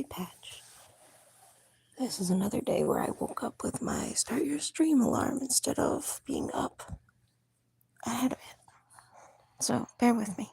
patch. This is another day where I woke up with my start your stream alarm instead of being up ahead of it. So bear with me.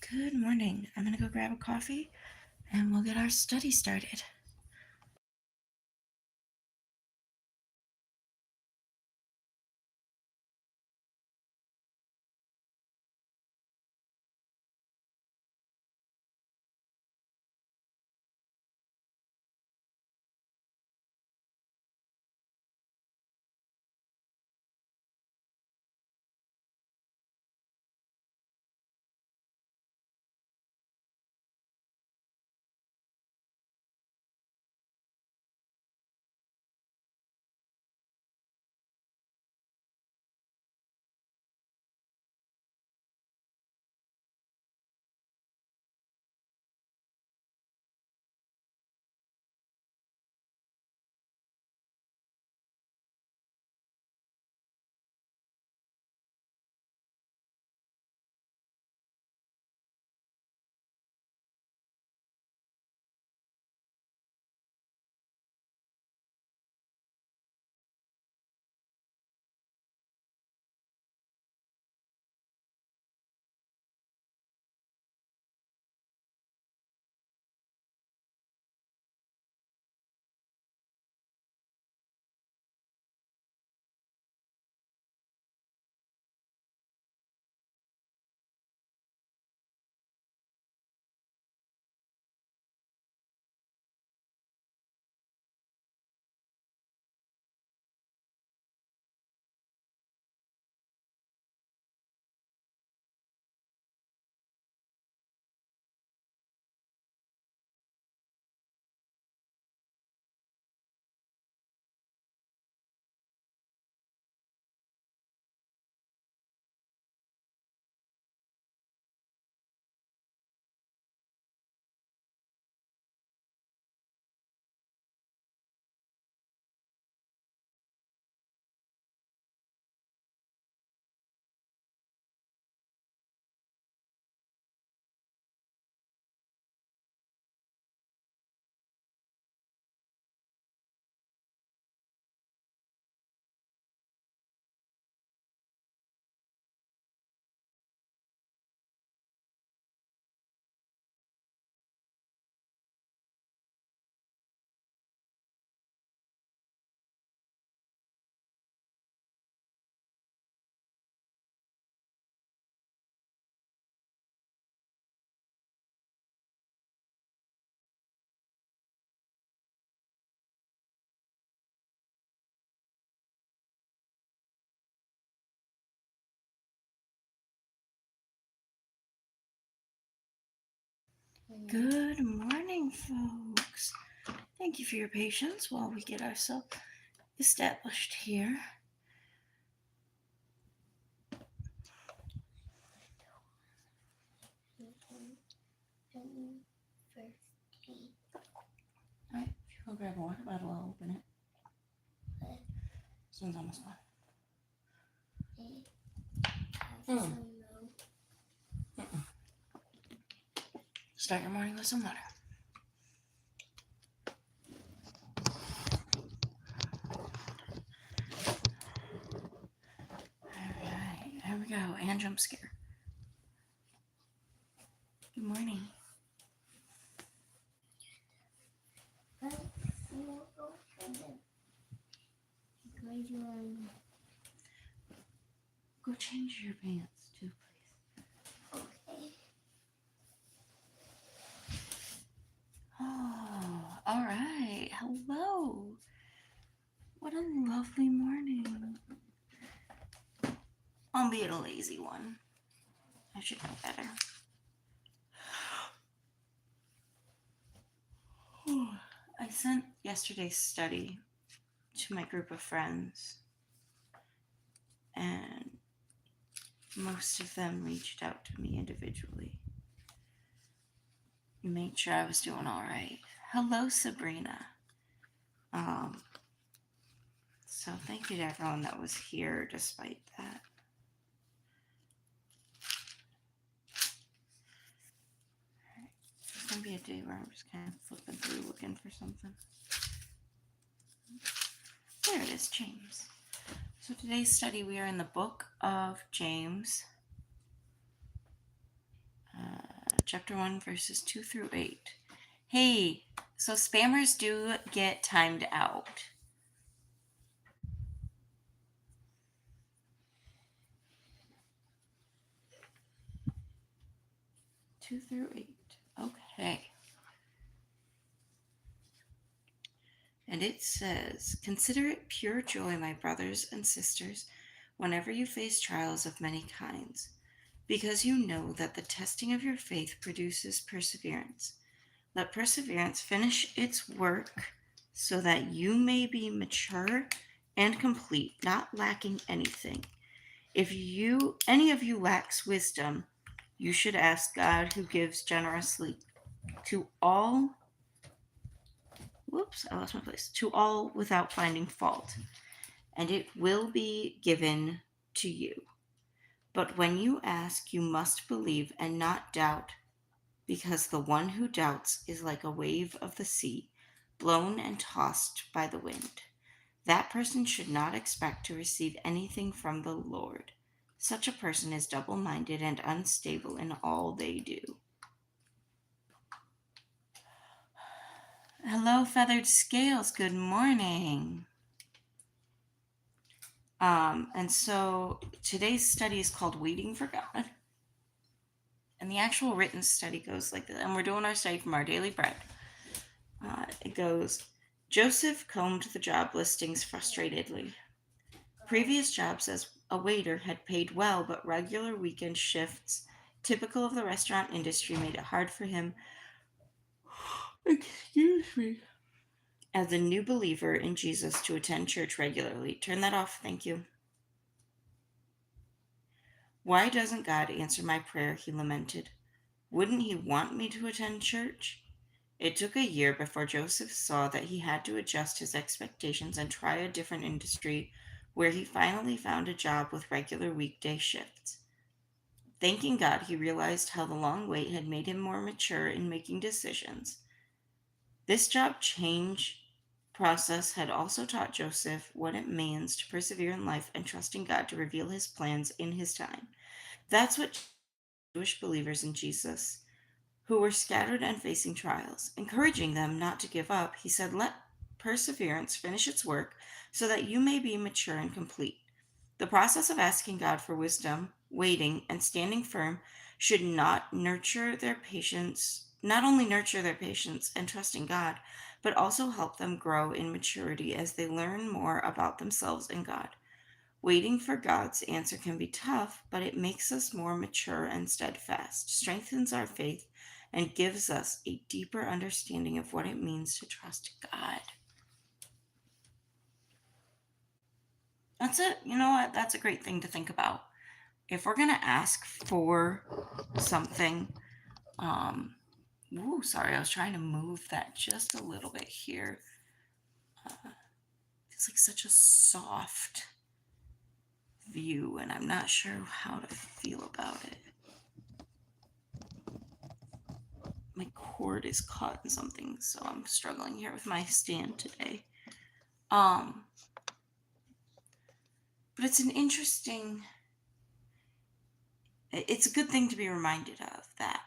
Good morning. I'm gonna go grab a coffee and we'll get our study started. Good morning, folks. Thank you for your patience while we get ourselves established here. Alright, if you go grab a water bottle, I'll open it. This one's almost gone. Start your morning with some water. Alright, here we go. And jump scare. Good morning. Go change your pants too, please. Okay. Oh, all right. Hello. What a lovely morning. Albeit a lazy one. I should know better. I sent yesterday's study to my group of friends, and most of them reached out to me individually. Made sure I was doing all right. Hello, Sabrina. So thank you to everyone that was here despite that. It's gonna be a day where I'm just kind of flipping through looking for something. There it is, James. So today's study, we are in the book of James, chapter 1, verses 2 through 8. Hey, so spammers do get timed out. 2 through 8. Okay. And it says, "Consider it pure joy, my brothers and sisters, whenever you face trials of many kinds, because you know that the testing of your faith produces perseverance. Let perseverance finish its work, so that you may be mature and complete, not lacking anything. If any of you lacks wisdom, you should ask God, who gives generously to all to all without finding fault, and it will be given to you. But when you ask, you must believe and not doubt, because the one who doubts is like a wave of the sea, blown and tossed by the wind. That person should not expect to receive anything from the Lord. Such a person is double-minded and unstable in all they do." Hello, Feathered Scales. Good morning. And so today's study is called Waiting for God. And the actual written study goes like this. And we're doing our study from our daily bread. It goes, Joseph combed the job listings frustratedly. Previous jobs as a waiter had paid well, but regular weekend shifts, typical of the restaurant industry, made it hard for him. Excuse me. As a new believer in Jesus to attend church regularly. Turn that off, thank you. "Why doesn't God answer my prayer?" he lamented. "Wouldn't he want me to attend church?" It took a year before Joseph saw that he had to adjust his expectations and try a different industry, where he finally found a job with regular weekday shifts. Thanking God, he realized how the long wait had made him more mature in making decisions. This job change process had also taught Joseph what it means to persevere in life and trust in God to reveal his plans in his time. That's what Jewish believers in Jesus, who were scattered and facing trials. Encouraging them not to give up, he said, "Let perseverance finish its work, so that you may be mature and complete." The process of asking God for wisdom, waiting, and standing firm should not only nurture their patience and trust in God, but also help them grow in maturity as they learn more about themselves and God. Waiting for God's answer can be tough, but it makes us more mature and steadfast, strengthens our faith, and gives us a deeper understanding of what it means to trust God. That's it. You know what? That's a great thing to think about. If we're going to ask for something, sorry, I was trying to move that just a little bit here. It's like such a soft view, and I'm not sure how to feel about it. My cord is caught in something, so I'm struggling here with my stand today. But it's a good thing to be reminded of, that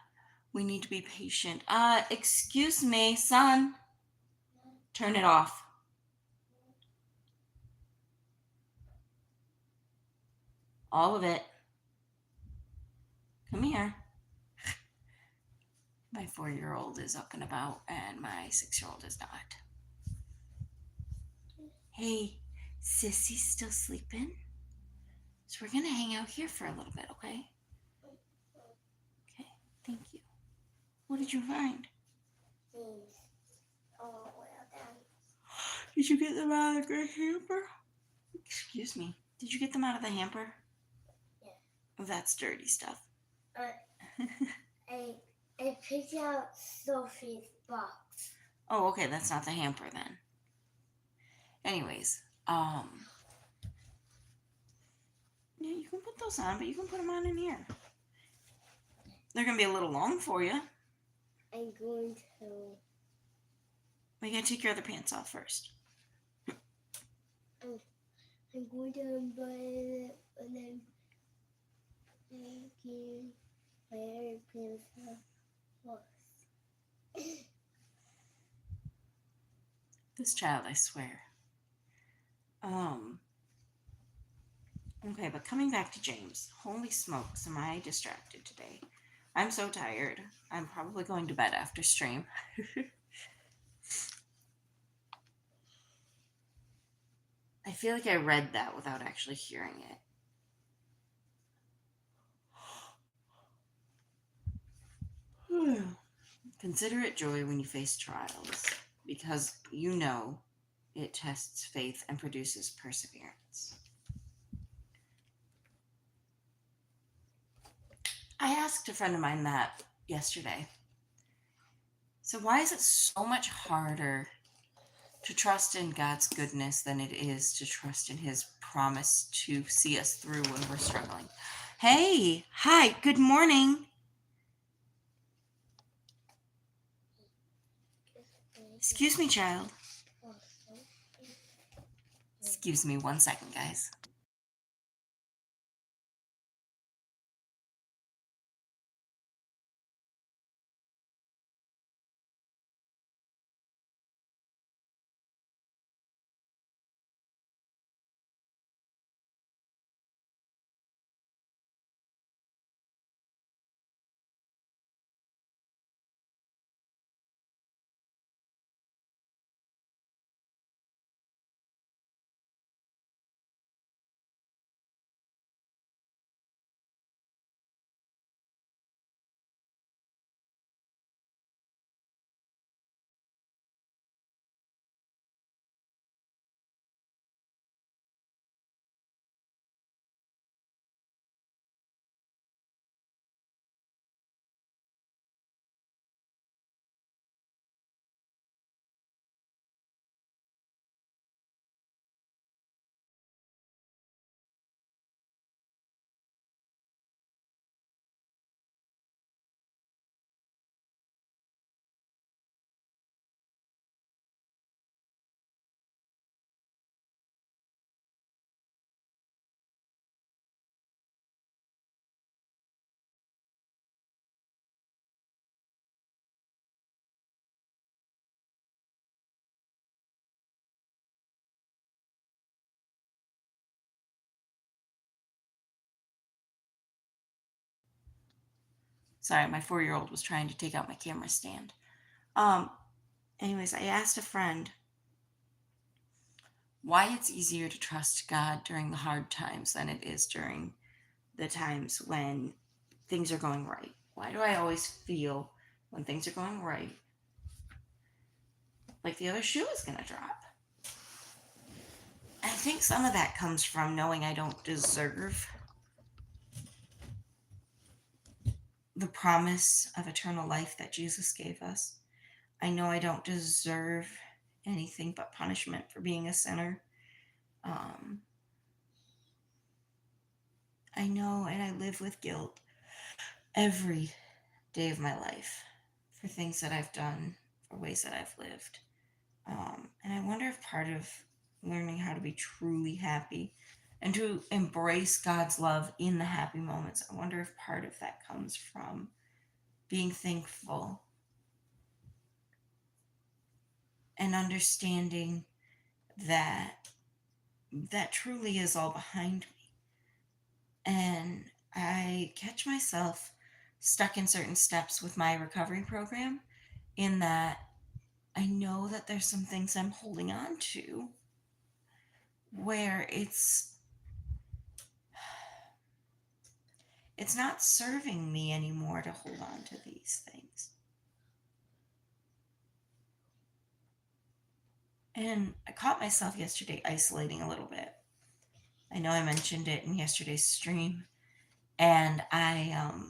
we need to be patient. Excuse me, son. Turn it off. All of it. Come here. My 4-year-old is up and about, and my 6-year-old is not. Hey, Sissy's still sleeping? So we're going to hang out here for a little bit, okay? Okay, thank you. What did you find? These. Oh, well done. Did you get them out of the hamper? Excuse me. Did you get them out of the hamper? Yeah. Oh, that's dirty stuff. I picked out Sophie's box. Oh, okay, that's not the hamper then. Anyways, yeah, you can put those on, but you can put them on in here. They're gonna be a little long for you. I'm going to. We gotta take your other pants off first. I'm going to unbutton it and then making my other pants off. This child, I swear. Okay, but coming back to James. Holy smokes, am I distracted today? I'm so tired. I'm probably going to bed after stream. I feel like I read that without actually hearing it. Consider it joy when you face trials, because you know it tests faith and produces perseverance. I asked a friend of mine that yesterday. So, why is it so much harder to trust in God's goodness than it is to trust in His promise to see us through when we're struggling? Hey, hi, good morning. Excuse me, child. Excuse me 1 second, guys. Sorry, my 4-year-old was trying to take out my camera stand. Anyways, I asked a friend why it's easier to trust God during the hard times than it is during the times when things are going right. Why do I always feel when things are going right like the other shoe is gonna drop? I think some of that comes from knowing I don't deserve the promise of eternal life that Jesus gave us. I know I don't deserve anything but punishment for being a sinner. I know, and I live with guilt every day of my life for things that I've done, for ways that I've lived. And I wonder if part of learning how to be truly happy and to embrace God's love in the happy moments, I wonder if part of that comes from being thankful and understanding that that truly is all behind me. And I catch myself stuck in certain steps with my recovery program, in that I know that there's some things I'm holding on to where it's not serving me anymore to hold on to these things. And I caught myself yesterday isolating a little bit. I know I mentioned it in yesterday's stream, and I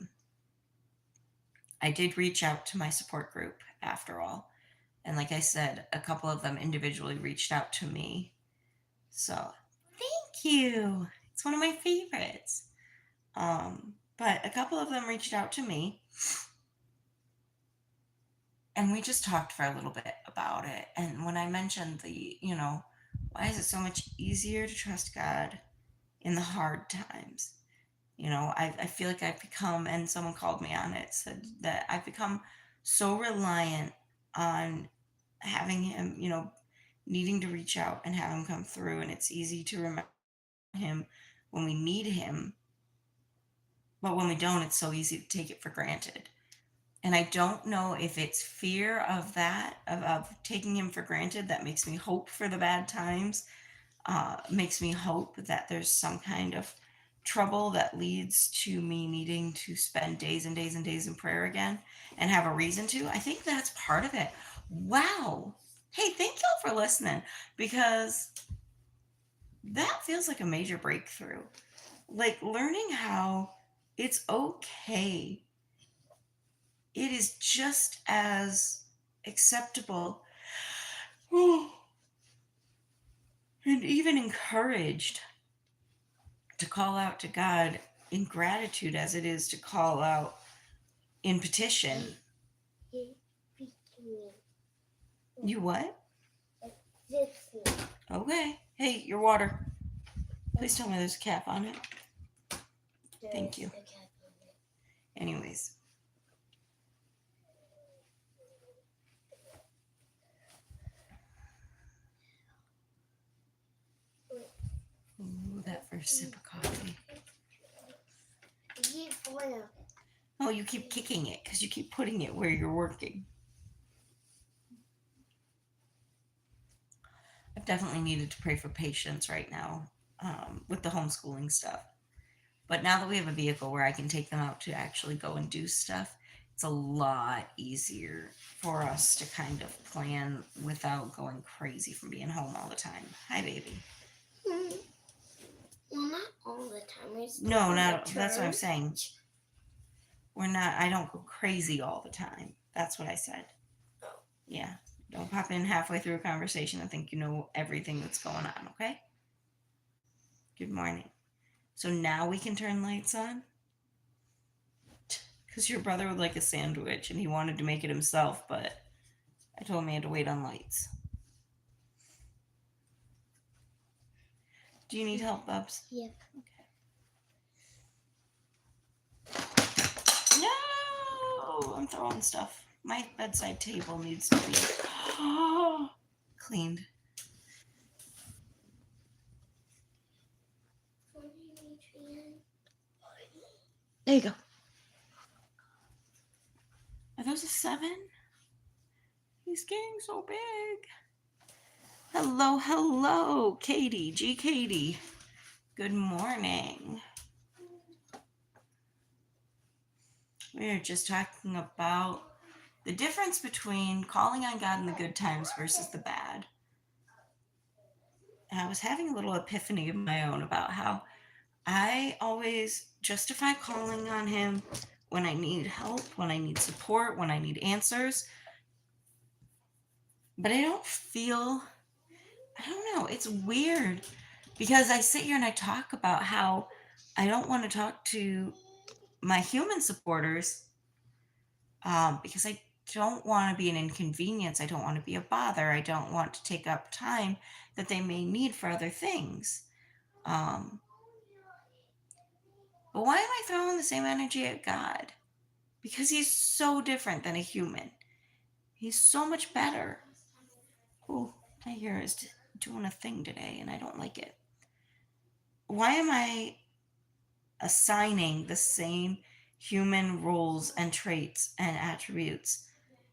did reach out to my support group after all. And like I said, a couple of them individually reached out to me. So thank you. It's one of my favorites. But a couple of them reached out to me, and we just talked for a little bit about it. And when I mentioned why is it so much easier to trust God in the hard times? I feel like I've become, and someone called me on it, said that I've become so reliant on having him, needing to reach out and have him come through. And it's easy to remember him when we need him. But when we don't, it's so easy to take it for granted. And I don't know if it's fear of that, of taking him for granted, that makes me hope for the bad times, makes me hope that there's some kind of trouble that leads to me needing to spend days and days and days in prayer again and have a reason to. I think that's part of it. Wow. Hey, thank y'all for listening, because that feels like a major breakthrough. Like learning how it's okay. It is just as acceptable and even encouraged to call out to God in gratitude as it is to call out in petition. You what? Okay. Hey, your water. Please tell me there's a cap on it. Thank you. Anyways. Ooh, that first sip of coffee. Oh, you keep kicking it because you keep putting it where you're working. I've definitely needed to pray for patience right now with the homeschooling stuff. But now that we have a vehicle where I can take them out to actually go and do stuff, it's a lot easier for us to kind of plan without going crazy from being home all the time. Hi, baby. Well, not all the time. No, not. That's what I'm saying. I don't go crazy all the time. That's what I said. Yeah. Don't pop in halfway through a conversation and think you know everything that's going on, okay? Good morning. So now we can turn lights on? Because your brother would like a sandwich and he wanted to make it himself, but I told him he had to wait on lights. Do you need help, Bubs? Yep. Okay. No! I'm throwing stuff. My bedside table needs to be cleaned. There you go. Are those a 7? He's getting so big. Hello, hello, Katie, G. Katie. Good morning. We are just talking about the difference between calling on God in the good times versus the bad. And I was having a little epiphany of my own about how I always justify calling on him when I need help, when I need support, when I need answers. But I don't know, it's weird because I sit here and I talk about how I don't want to talk to my human supporters because I don't want to be an inconvenience. I don't want to be a bother. I don't want to take up time that they may need for other things. But why am I throwing the same energy at God? Because he's so different than a human. He's so much better. Oh, my hair is doing a thing today and I don't like it. Why am I assigning the same human roles and traits and attributes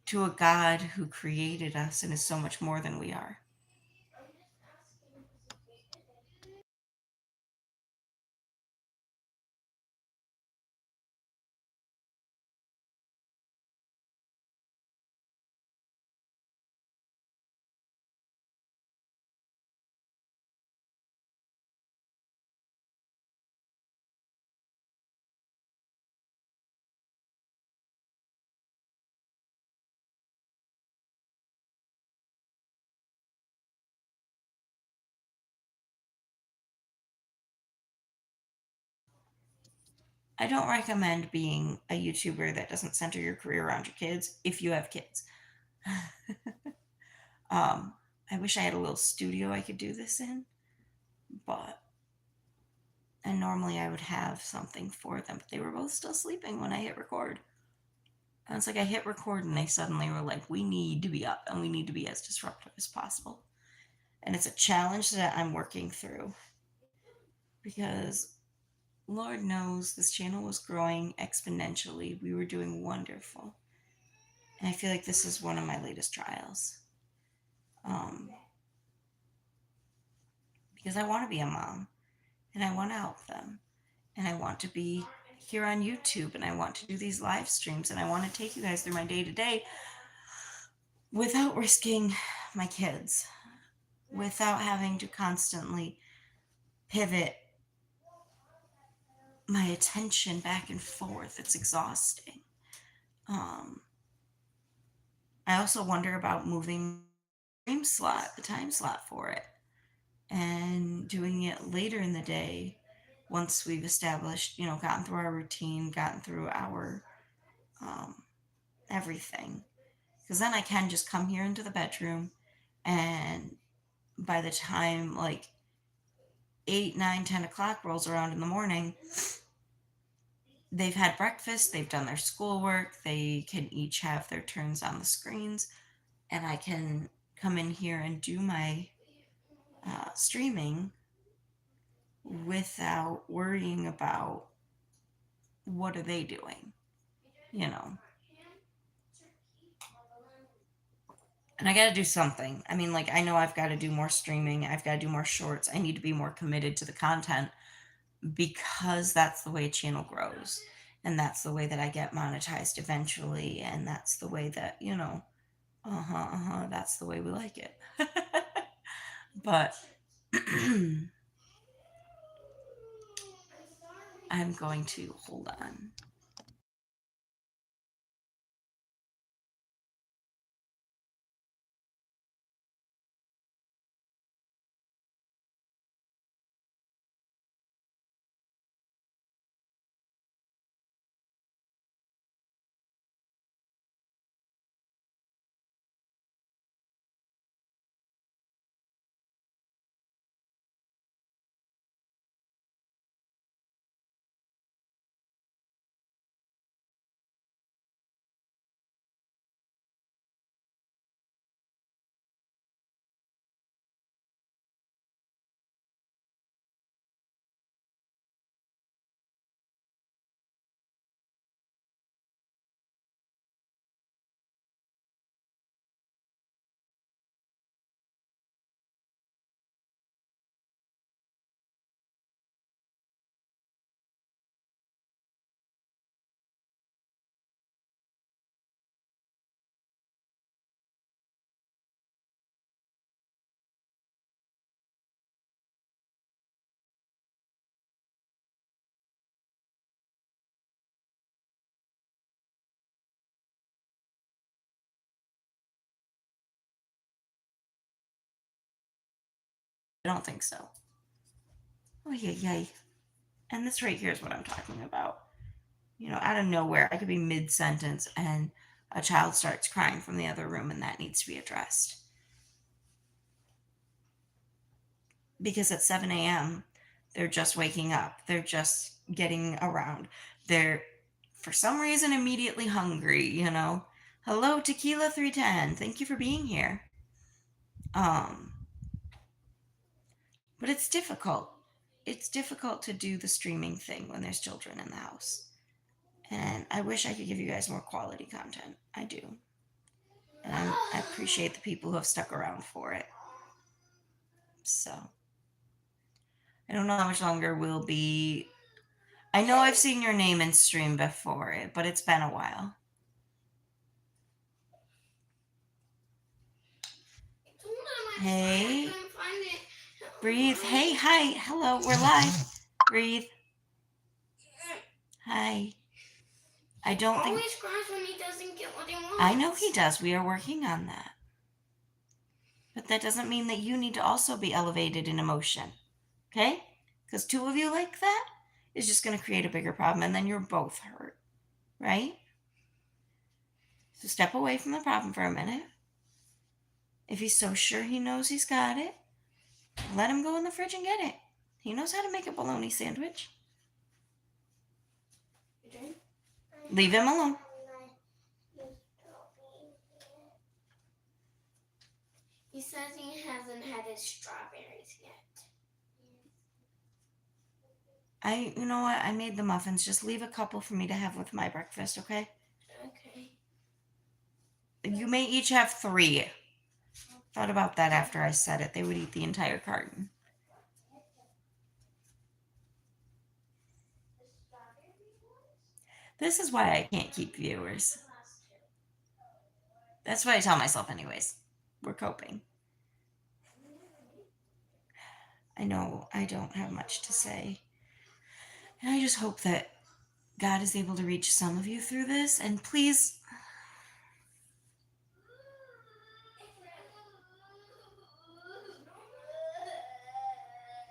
to a God who created us and is so much more than we are. I don't recommend being a YouTuber that doesn't center your career around your kids if you have kids. um, I wish I had a little studio I could do this in, but and normally I would have something for them, but they were both still sleeping when I hit record. And it's like I hit record and they suddenly were like, we need to be up and we need to be as disruptive as possible. And it's a challenge that I'm working through because Lord knows this channel was growing exponentially. We were doing wonderful. And I feel like this is one of my latest trials. Because I want to be a mom and I want to help them. And I want to be here on YouTube and I want to do these live streams and I want to take you guys through my day to day without risking my kids, without having to constantly pivot my attention back and forth. It's exhausting. I also wonder about moving the time slot for it, and doing it later in the day once we've established, gotten through our routine, gotten through our everything. Because then I can just come here into the bedroom, and by the time like 8, 9, 10 o'clock rolls around in the morning, they've had breakfast, they've done their schoolwork, they can each have their turns on the screens, and I can come in here and do my streaming without worrying about what are they doing, you know. And I got to do something. I mean, like, I know I've got to do more streaming, I've got to do more shorts, I need to be more committed to the content because that's the way a channel grows. And that's the way that I get monetized eventually. And that's the way that, that's the way we like it. But I'm going to hold on. I don't think so. Oh, yay. And this right here is what I'm talking about. Out of nowhere, I could be mid sentence and a child starts crying from the other room, and that needs to be addressed. Because at 7 a.m., they're just waking up, they're just getting around. They're, for some reason, immediately hungry. Hello, Tequila 310. Thank you for being here. But it's difficult. it's difficult to do the streaming thing when there's children in the house. And I wish I could give you guys more quality content. I do. And I appreciate the people who have stuck around for it. So, I don't know how much longer we'll be. I know I've seen your name in stream before, but it's been a while. Hey. Breathe. Hey, hi. Hello, we're live. Breathe. Hi. I don't think. Always cries when he doesn't get what he wants. I know he does. We are working on that. But that doesn't mean that you need to also be elevated in emotion. Okay? Because two of you like that is just going to create a bigger problem, and then you're both hurt. Right? So step away from the problem for a minute. If he's so sure he knows he's got it, let him go in the fridge and get it. He knows how to make a bologna sandwich. Leave him alone. He says he hasn't had his strawberries yet. You know what? I made the muffins. Just leave a couple for me to have with my breakfast, okay? Okay. You may each have 3. Thought about that after I said it. They would eat the entire carton. This is why I can't keep viewers. That's what I tell myself anyways. We're coping. I know I don't have much to say. And I just hope that God is able to reach some of you through this. And please,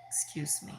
excuse me.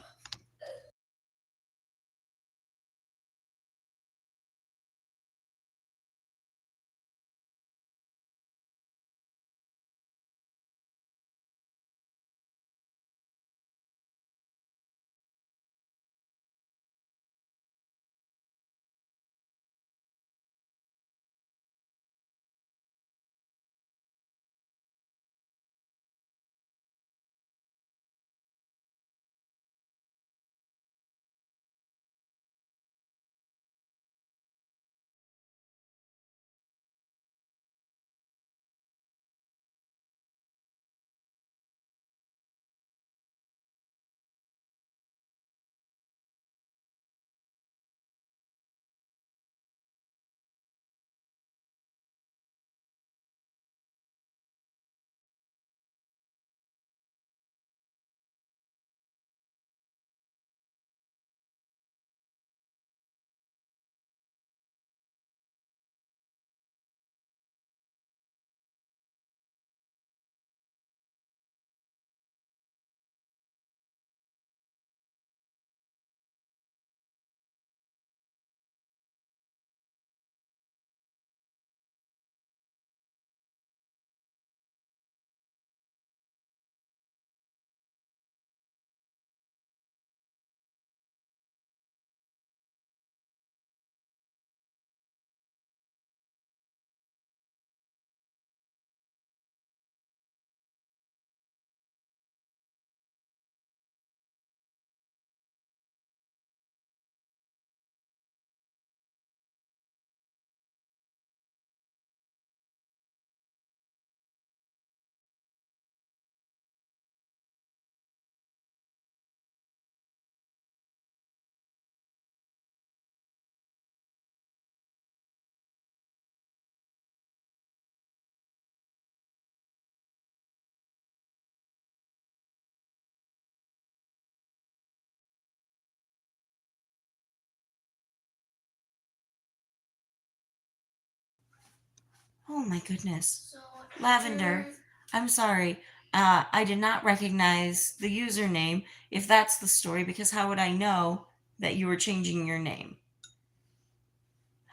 Oh my goodness. So Lavender, I'm sorry. I did not recognize the username, if that's the story, because how would I know that you were changing your name?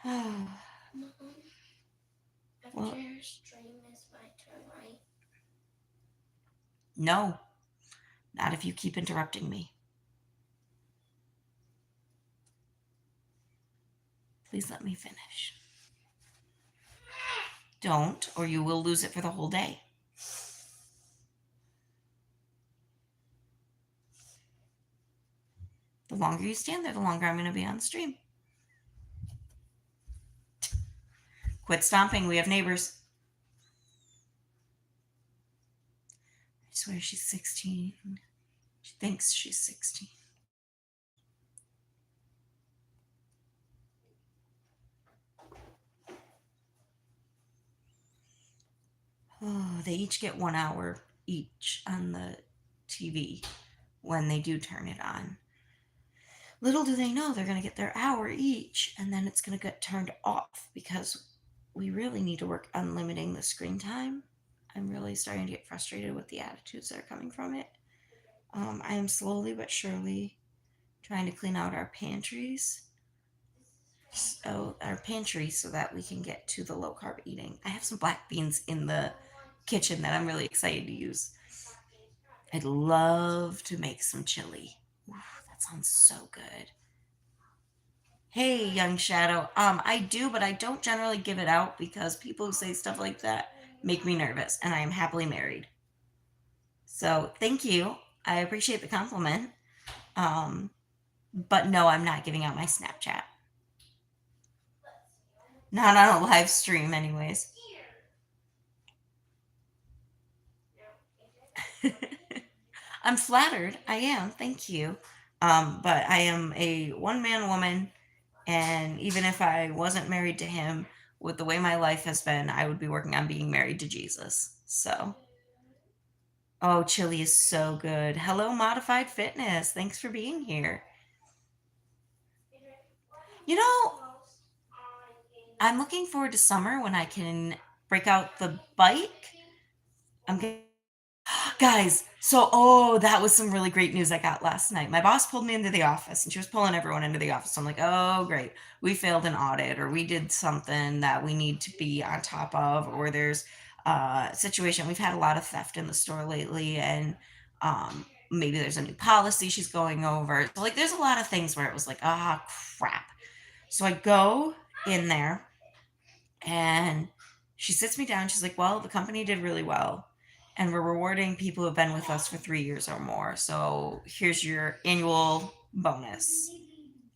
Mom, after Well- your stream is my turn, right? No, not if you keep interrupting me. Please let me finish. Don't, or you will lose it for the whole day. The longer you stand there, the longer I'm going to be on the stream. Quit stomping. We have neighbors. I swear she's 16. She thinks she's 16. Oh, they each get 1 hour each on the TV when they do turn it on. Little do they know they're going to get their hour each, and then it's going to get turned off because we really need to work on limiting the screen time. I'm really starting to get frustrated with the attitudes that are coming from it. I am slowly but surely trying to clean out our pantries. So that we can get to the low carb eating. I have some black beans in the kitchen that I'm really excited to use. I'd love to make some chili. Ooh, that sounds so good. Hey, Young Shadow. I do, but I don't generally give it out because people who say stuff like that make me nervous, and I am happily married. So thank you. I appreciate the compliment. But no, I'm not giving out my Snapchat. Not on a live stream, anyways. I'm flattered. I am. Thank you. But I am a one-man woman, and even if I wasn't married to him, with the way my life has been, I would be working on being married to Jesus. So, oh, chili is so good. Hello, Modified Fitness. Thanks for being here. You know, I'm looking forward to summer when I can break out the bike. I'm going Guys, so that was some really great news I got last night. My boss pulled me into the office, and she was pulling everyone into the office. So I'm like, oh, great. We failed an audit, or we did something that we need to be on top of, or there's a situation. We've had a lot of theft in the store lately, and maybe there's a new policy she's going over. So, like, there's a lot of things where it was like, crap. So I go in there, and she sits me down. She's like, well, the company did really well, and we're rewarding people who have been with us for 3 years or more. So here's your annual bonus.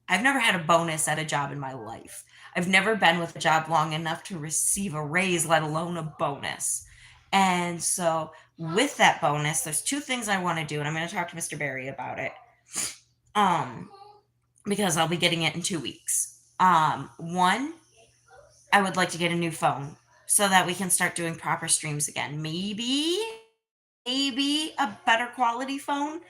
I've never had a bonus at a job in my life. I've never been with a job long enough to receive a raise, let alone a bonus. And so with that bonus, there's 2 things I want to do, and I'm going to talk to Mr. Barry about it. Because I'll be getting it in 2 weeks. One, I would like to get a new phone so that we can start doing proper streams again. Maybe a better quality phone.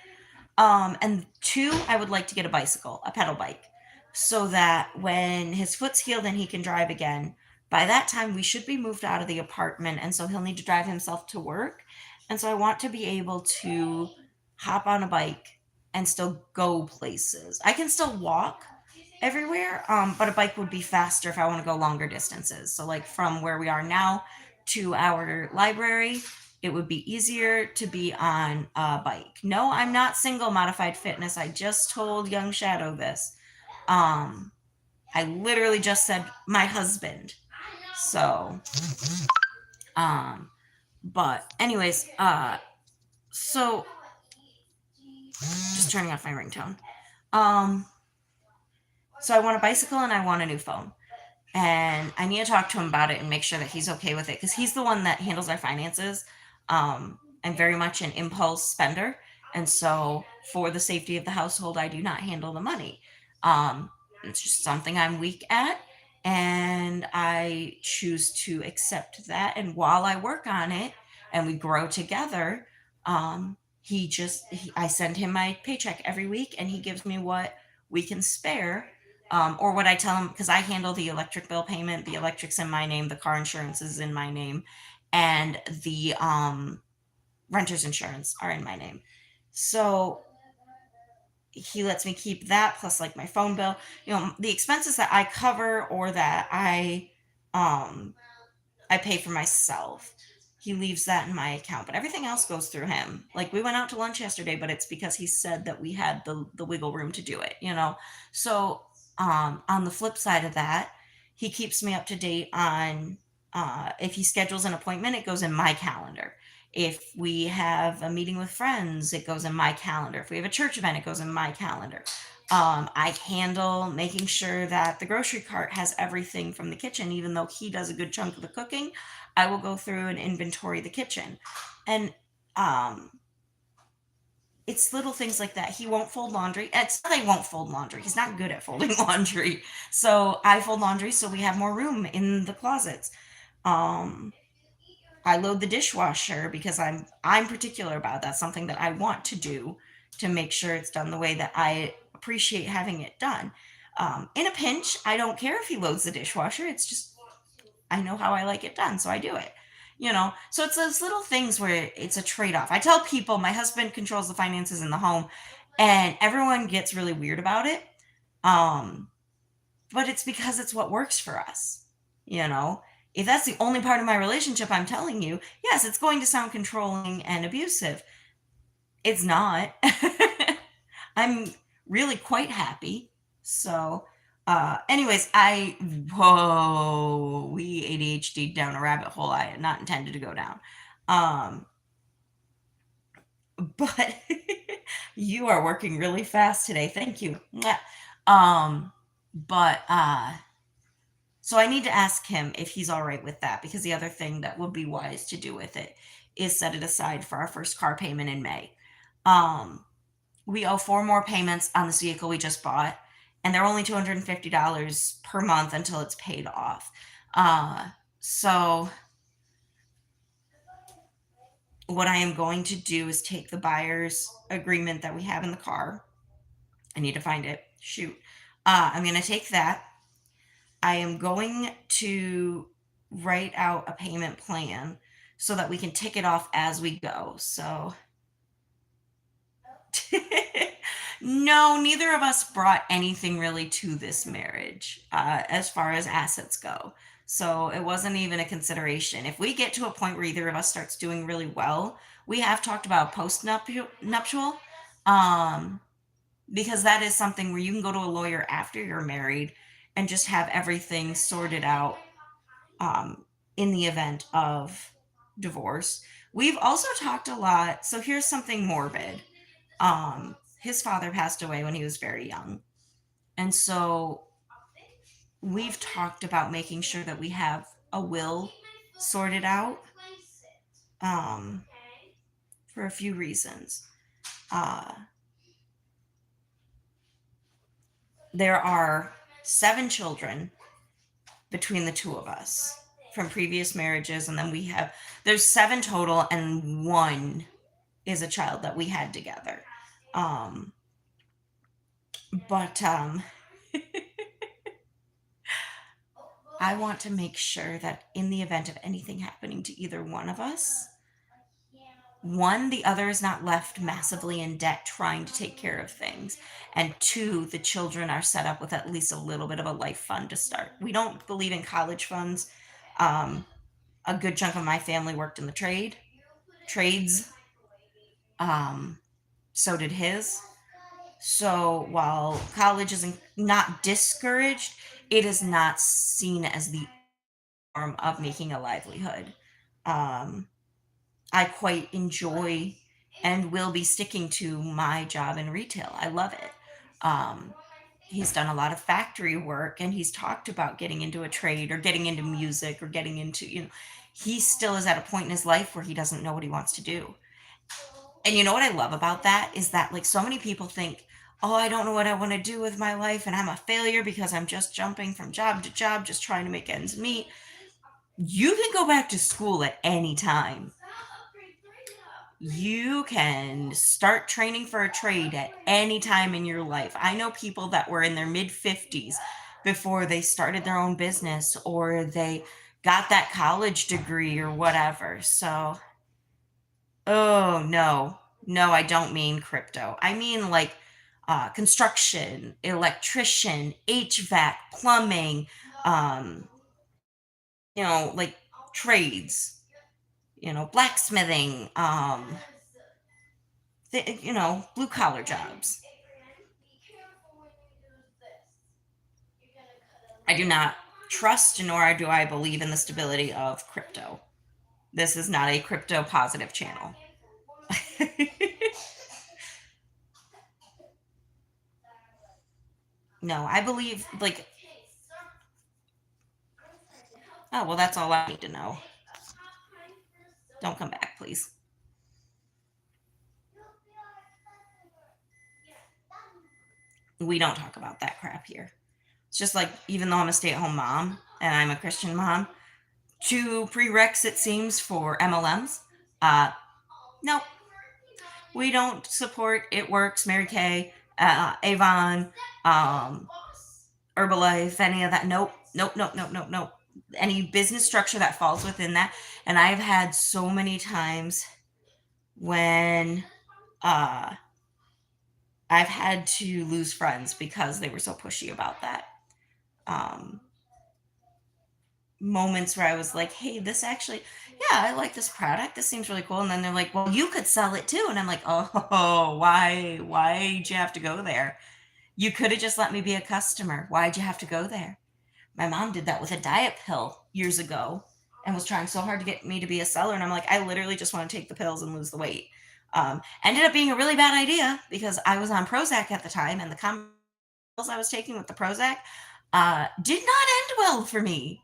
And 2, I would like to get a bicycle, a pedal bike, so that when his foot's healed and he can drive again, by that time we should be moved out of the apartment, and so he'll need to drive himself to work. And so I want to be able to hop on a bike and still go places. I can still walk everywhere, but a bike would be faster if I want to go longer distances. So like from where we are now to our library, it would be easier to be on a bike. No, I'm not single, Modified Fitness. I just told Young Shadow this. I literally just said my husband. So, but anyways, so just turning off my ringtone. So I want a bicycle and I want a new phone. And I need to talk to him about it and make sure that he's okay with it, because he's the one that handles our finances. I'm very much an impulse spender. And so for the safety of the household, I do not handle the money. It's just something I'm weak at. And I choose to accept that. And while I work on it and we grow together, I send him my paycheck every week, and he gives me what we can spare. Or what I tell him, because I handle the electric bill payment, the electric's in my name, the car insurance is in my name, and the renter's insurance are in my name. So he lets me keep that, plus like my phone bill, the expenses that I cover or that I pay for myself. He leaves that in my account, but everything else goes through him. Like, we went out to lunch yesterday, but it's because he said that we had the wiggle room to do it, So on the flip side of that, he keeps me up to date on if he schedules an appointment, it goes in my calendar. If we have a meeting with friends, it goes in my calendar. If we have a church event, it goes in my calendar. I handle making sure that the grocery cart has everything from the kitchen. Even though he does a good chunk of the cooking, I will go through and inventory the kitchen. And um, it's little things like that. He won't fold laundry. It's not that he won't fold laundry. He's not good at folding laundry. So I fold laundry so we have more room in the closets. Um, I load the dishwasher because I'm particular about that. Something that I want to do to make sure it's done the way that I appreciate having it done. In a pinch, I don't care if he loads the dishwasher. It's just I know how I like it done, so I do it. So it's those little things where it's a trade off. I tell people my husband controls the finances in the home, and everyone gets really weird about it. Um, but it's because it's what works for us. You know, if that's the only part of my relationship I'm telling you, yes, it's going to sound controlling and abusive. It's not. I'm really quite happy. So, anyways, we ADHD down a rabbit hole I had not intended to go down. But you are working really fast today. Thank you. Mwah. But so I need to ask him if he's all right with that, because the other thing that would be wise to do with it is set it aside for our first car payment in May. We owe 4 more payments on this vehicle we just bought, and they're only $250 per month until it's paid off. So what I am going to do is take the buyer's agreement that we have in the car. I need to find it. Shoot. I'm going to take that. I am going to write out a payment plan so that we can tick it off as we go. So no, neither of us brought anything really to this marriage as far as assets go. So it wasn't even a consideration. If we get to a point where either of us starts doing really well, we have talked about post nuptial, because that is something where you can go to a lawyer after you're married and just have everything sorted out in the event of divorce. We've also talked a lot. So here's something morbid. His father passed away when he was very young. And so we've talked about making sure that we have a will sorted out for a few reasons. There are 7 children between the two of us from previous marriages, and then there's 7 total, and 1 is a child that we had together. But I want to make sure that in the event of anything happening to either one of us, 1, the other is not left massively in debt trying to take care of things, and 2, the children are set up with at least a little bit of a life fund to start. We don't believe in college funds. A good chunk of my family worked in the trades. So did his. So while college is not discouraged, it is not seen as the form of making a livelihood. I quite enjoy and will be sticking to my job in retail. I love it. He's done a lot of factory work, and he's talked about getting into a trade or getting into music or getting into, he still is at a point in his life where he doesn't know what he wants to do. And you know what I love about that is that, like, so many people think, oh, I don't know what I want to do with my life, and I'm a failure because I'm just jumping from job to job, just trying to make ends meet. You can go back to school at any time. You can start training for a trade at any time in your life. I know people that were in their mid 50s before they started their own business, or they got that college degree or whatever. So, oh, no, I don't mean crypto. I mean like construction, electrician, HVAC, plumbing, like trades. Blacksmithing, blue collar jobs. I do not trust, nor do I believe in the stability of crypto. This is not a crypto positive channel. No, I believe, like, oh, well, that's all I need to know. Don't come back, please. We don't talk about that crap here. It's just like, even though I'm a stay at home mom and I'm a Christian mom, two prereqs, it seems, for MLMs. No, we don't support It Works, Mary Kay, Avon, Herbalife, any of that. Nope, nope, nope, nope, nope, nope. Any business structure that falls within that. And I've had so many times when I've had to lose friends because they were so pushy about that. Moments where I was like, hey, this actually, yeah, I like this product. This seems really cool. And then they're like, well, you could sell it too. And I'm like, oh, why'd you have to go there? You could have just let me be a customer. Why'd you have to go there? My mom did that with a diet pill years ago and was trying so hard to get me to be a seller. And I'm like, I literally just want to take the pills and lose the weight. Ended up being a really bad idea because I was on Prozac at the time, and the pills I was taking with the Prozac did not end well for me.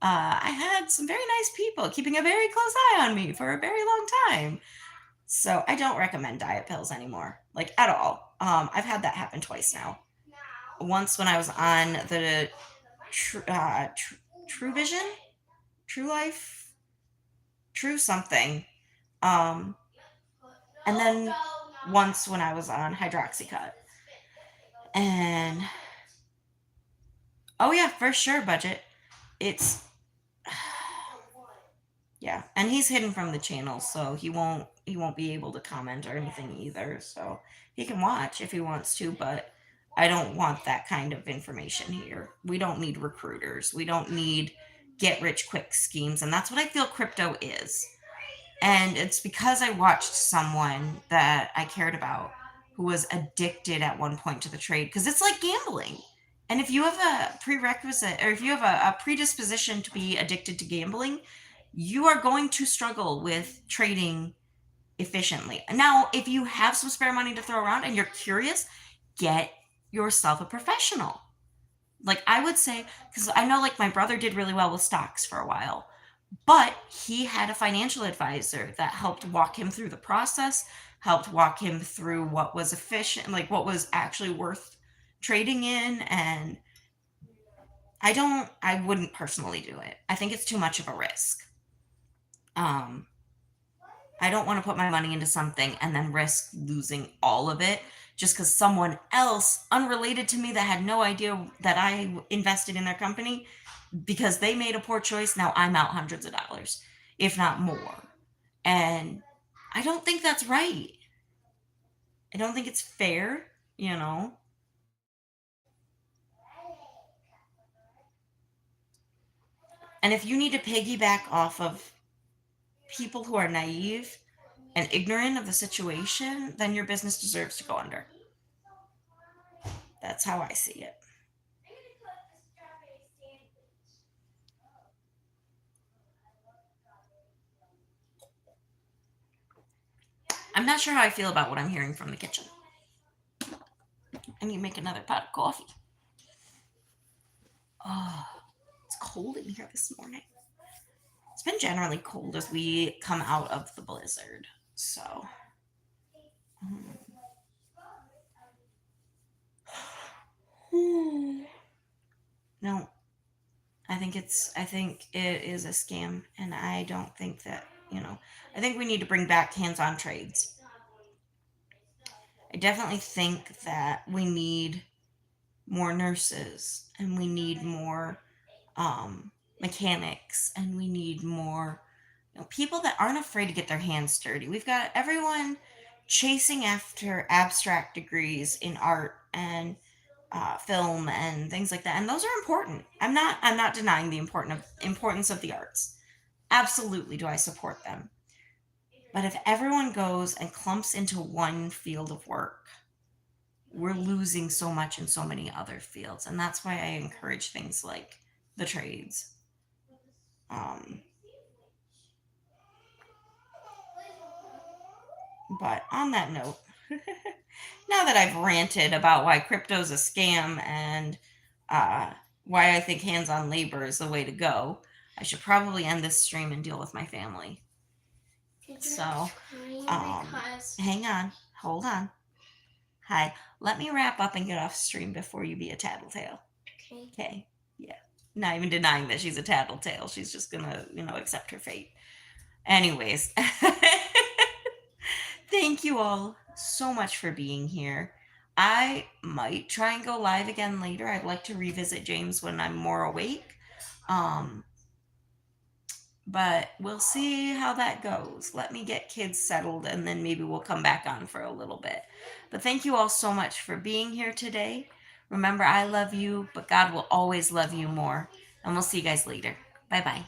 I had some very nice people keeping a very close eye on me for a very long time. So I don't recommend diet pills anymore, like at all. I've had that happen twice now. Once when I was on the True Vision, True Life, True something, and then once when I was on Hydroxycut. And oh yeah, for sure, budget. It's yeah, and he's hidden from the channel, so he won't be able to comment or anything either. So he can watch if he wants to, but I don't want that kind of information here. We don't need recruiters. We don't need get rich quick schemes, and that's what I feel crypto is. And it's because I watched someone that I cared about who was addicted at one point to the trade, because it's like gambling. And if you have a prerequisite, or if you have a predisposition to be addicted to gambling, you are going to struggle with trading efficiently. Now, if you have some spare money to throw around and you're curious, get yourself a professional. Like I would say, because I know like my brother did really well with stocks for a while, but he had a financial advisor that helped walk him through the process, helped walk him through what was efficient, like what was actually worth trading in. And I wouldn't personally do it. I think it's too much of a risk. I don't want to put my money into something and then risk losing all of it just because someone else, unrelated to me, that had no idea that I invested in their company, because they made a poor choice, now I'm out hundreds of dollars, if not more. And I don't think that's right. I don't think it's fair, you know? And if you need to piggyback off of people who are naive and ignorant of the situation, then your business deserves to go under. That's how I see it. I'm not sure how I feel about what I'm hearing from the kitchen. I need to make another pot of coffee. Oh, it's cold in here this morning. It's been generally cold as we come out of the blizzard. So, no, I think it is a scam, and I don't think that, I think we need to bring back hands-on trades. I definitely think that we need more nurses, and we need more mechanics, and we need more people that aren't afraid to get their hands dirty. We've got everyone chasing after abstract degrees in art and film and things like that, and those are important. I'm not denying the importance of the arts. Absolutely, do I support them? But if everyone goes and clumps into one field of work, we're losing so much in so many other fields, and that's why I encourage things like the trades. But on that note, now that I've ranted about why crypto's a scam and why I think hands-on labor is the way to go, I should probably end this stream and deal with my family. So, hang on. Hold on. Hi. Let me wrap up and get off stream before you be a tattletale. Okay. Okay. Yeah. Not even denying that she's a tattletale. She's just gonna, accept her fate. Anyways. Thank you all so much for being here. I might try and go live again later. I'd like to revisit James when I'm more awake. But we'll see how that goes. Let me get kids settled and then maybe we'll come back on for a little bit. But thank you all so much for being here today. Remember, I love you, but God will always love you more. And we'll see you guys later. Bye-bye.